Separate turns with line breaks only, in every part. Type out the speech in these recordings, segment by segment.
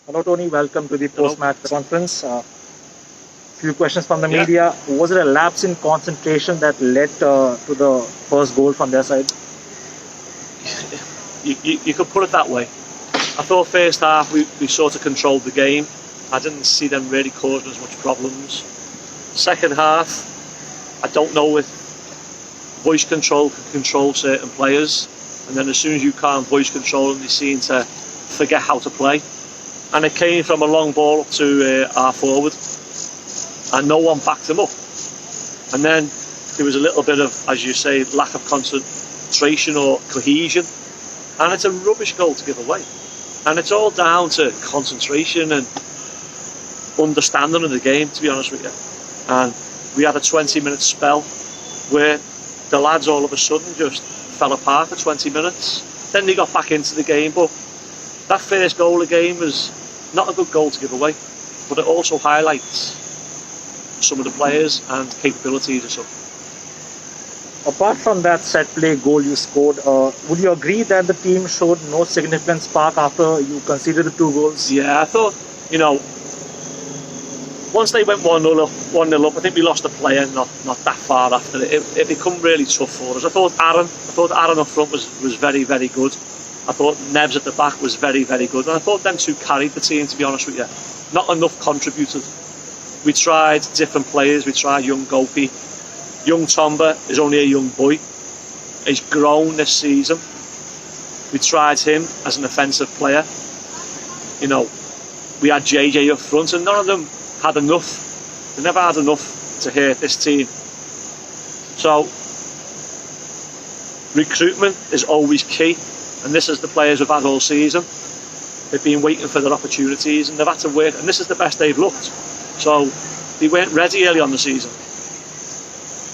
Hello, Tony. Welcome to the
Hello.
post-match conference. Few questions from the
Yeah,
media. Was it a lapse in concentration that led to the first goal from their side?
you could put it that way. I thought first half we sort of controlled the game. I didn't see them really causing as much problems. Second half, I don't know if voice control can control certain players, and then as soon as you can't voice control them, they seem to forget how to play. And it came from a long ball up to our forward, and no one backed him up. And then there was a little bit of, as you say, lack of concentration or cohesion, and it's a rubbish goal to give away. And it's all down to concentration and understanding of the game, to be honest with you. And we had a 20-minute spell where the lads all of a sudden just fell apart for 20 minutes. Then they got back into the game, but that first goal of the game was not a good goal to give away, but it also highlights some of the players and capabilities and stuff.
Apart from that set play goal you scored, would you agree that the team showed no significant spark after you conceded the two goals?
Yeah, I thought, once they went 1-0 up, I think we lost a player not that far after it. It became really tough for us. I thought Aaron up front was very, very good. I thought Nevs at the back was very, very good. And I thought them two carried the team, to be honest with you. Not enough contributed. We tried different players. We tried young Gopi. Young Tomba is only a young boy. He's grown this season. We tried him as an offensive player. We had JJ up front, and none of them had enough. They never had enough to hurt this team. So recruitment is always key, and this is the players we've had all season. They've been waiting for their opportunities, and they've had to work, and this is the best they've looked. So they weren't ready early on the season.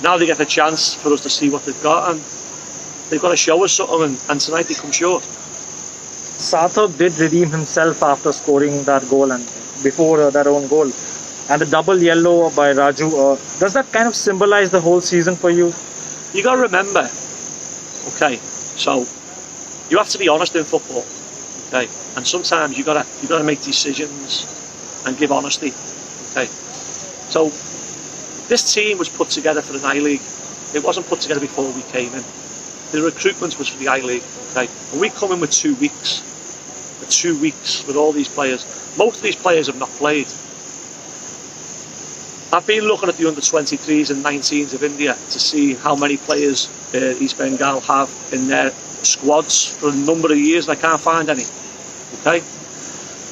Now they get a chance for us to see what they've got, and they've got to show us something, and tonight they come short.
Sarthak did redeem himself after scoring that goal and before that own goal. And the double yellow by Raju, does that kind of symbolize the whole season for you?
You got to remember, okay, so you have to be honest in football, okay, and sometimes you got to make decisions and give honesty, okay. So this team was put together for the I-League. It wasn't put together before we came in. The recruitment was for the I-League, okay, and we come in with 2 weeks. For 2 weeks with all these players. Most of these players have not played. I've been looking at the under-23s and 19s of India to see how many players East Bengal have in their squads for a number of years, and I can't find any. Okay,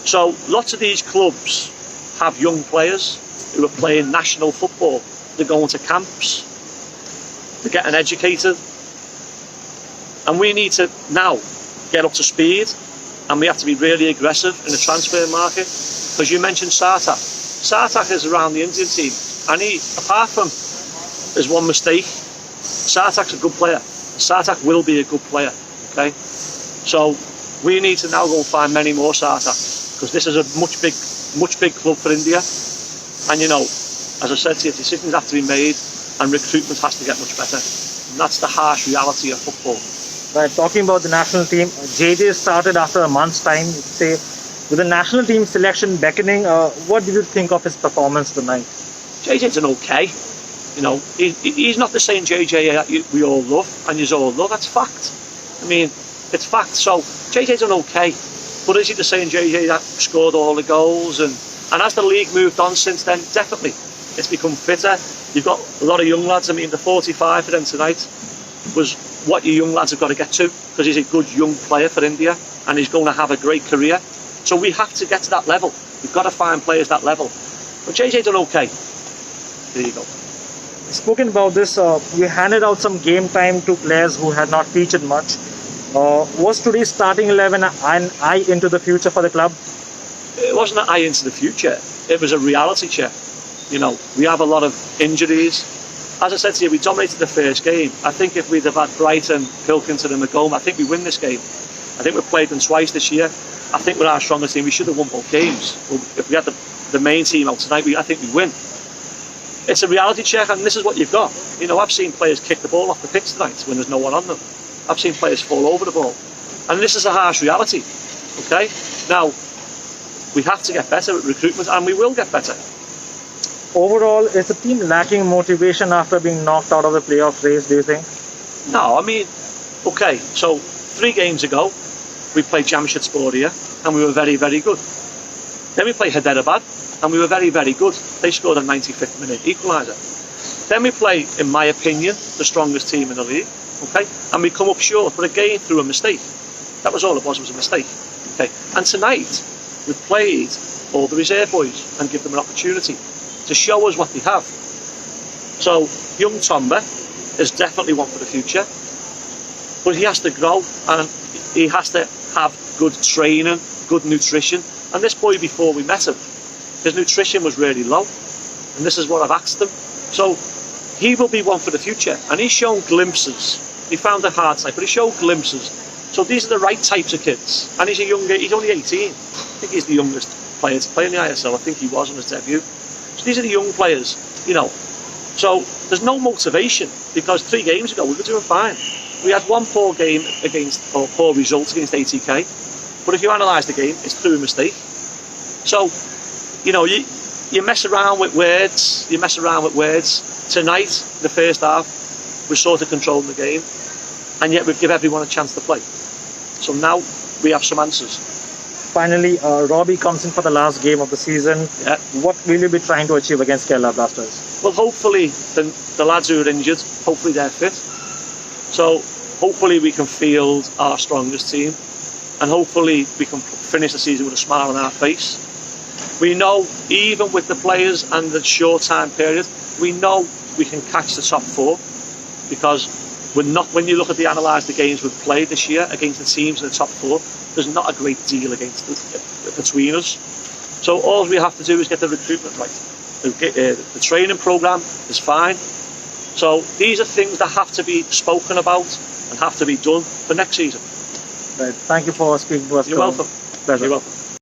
so lots of these clubs have young players who are playing national football. They're going to camps. They're getting educated, and we need to now get up to speed, and we have to be really aggressive in the transfer market. Because you mentioned Sarthak. Sarthak is around the Indian team, and he, apart from his one mistake, Sarthak's a good player. Sarthak will be a good player, okay? So we need to now go and find many more Sarthak, because this is a much big club for India. And as I said to you, decisions have to be made, and recruitment has to get much better. And that's the harsh reality of football.
Right, talking about the national team, JJ started after a month's time. Say, with the national team selection beckoning, what did you think of his performance tonight?
JJ's an okay. He's not the same JJ that we all love, and you all love. That's fact. I mean, it's fact. So JJ's an okay, but is he the same JJ that scored all the goals? And as the league moved on since then, definitely it's become fitter. You've got a lot of young lads. I mean, the 45 for them tonight was what your young lads have got to get to, because he's a good young player for India, and he's going to have a great career. So we have to get to that level. We've got to find players that level. But JJ done okay. There you go.
Spoken about this, you handed out some game time to players who had not featured much. Was today's starting 11 an eye into the future for the club?
It wasn't an eye into the future. It was a reality check. We have a lot of injuries. As I said to you, we dominated the first game. I think if we'd have had Brighton, Pilkington and Macomb, I think we win this game. I think we've played them twice this year. I think we're our strongest team. We should have won both games. Well, if we had the main team out tonight, I think we win. It's a reality check, and this is what you've got. I've seen players kick the ball off the pitch tonight when there's no one on them. I've seen players fall over the ball. And this is a harsh reality. Okay? Now, we have to get better at recruitment, and we will get better.
Overall, is the team lacking motivation after being knocked out of the playoff race, do you think?
No, I mean, okay, so 3 games ago, we played Jamshedspor here, and we were very, very good. Then we played Hyderabad, and we were very, very good. They scored a 95th minute equaliser. Then we play, in my opinion, the strongest team in the league, okay? And we come up short, but again, through a mistake. That was all it was a mistake, okay? And tonight, we've played all the reserve boys and give them an opportunity to show us what they have. So, young Tomba is definitely one for the future, but he has to grow, and he has to have good training, good nutrition. And this boy, before we met him, his nutrition was really low, and this is what I've asked him. So he will be one for the future, and he's shown glimpses. He found it hard type, but he showed glimpses. So these are the right types of kids, and he's only 18. I think he's the youngest player to play in the ISL. I think he was on his debut. So these are the young players, you know. So there's no motivation, because 3 games ago we were doing fine. We had one poor game or poor result against ATK, but if you analyse the game, it's through a mistake. So, you know, you mess around with words, Tonight, the first half, we're sort of controlling the game, and yet we give everyone a chance to play. So now we have some answers.
Finally, Robbie comes in for the last game of the season.
Yeah.
What will you be trying to achieve against Kerala Blasters?
Well, hopefully the lads who are injured, hopefully they're fit. So hopefully we can field our strongest team, and hopefully we can finish the season with a smile on our face. We know, even with the players and the short time period, we know we can catch the top 4, because we're not. When you look at analyse the games we've played this year against the teams in the top 4, there's not a great deal between us. So all we have to do is get the recruitment right. The training programme is fine. So these are things that have to be spoken about and have to be done for next season.
Right. Thank you for speaking to us.
You're welcome.
Pleasure.
You're welcome.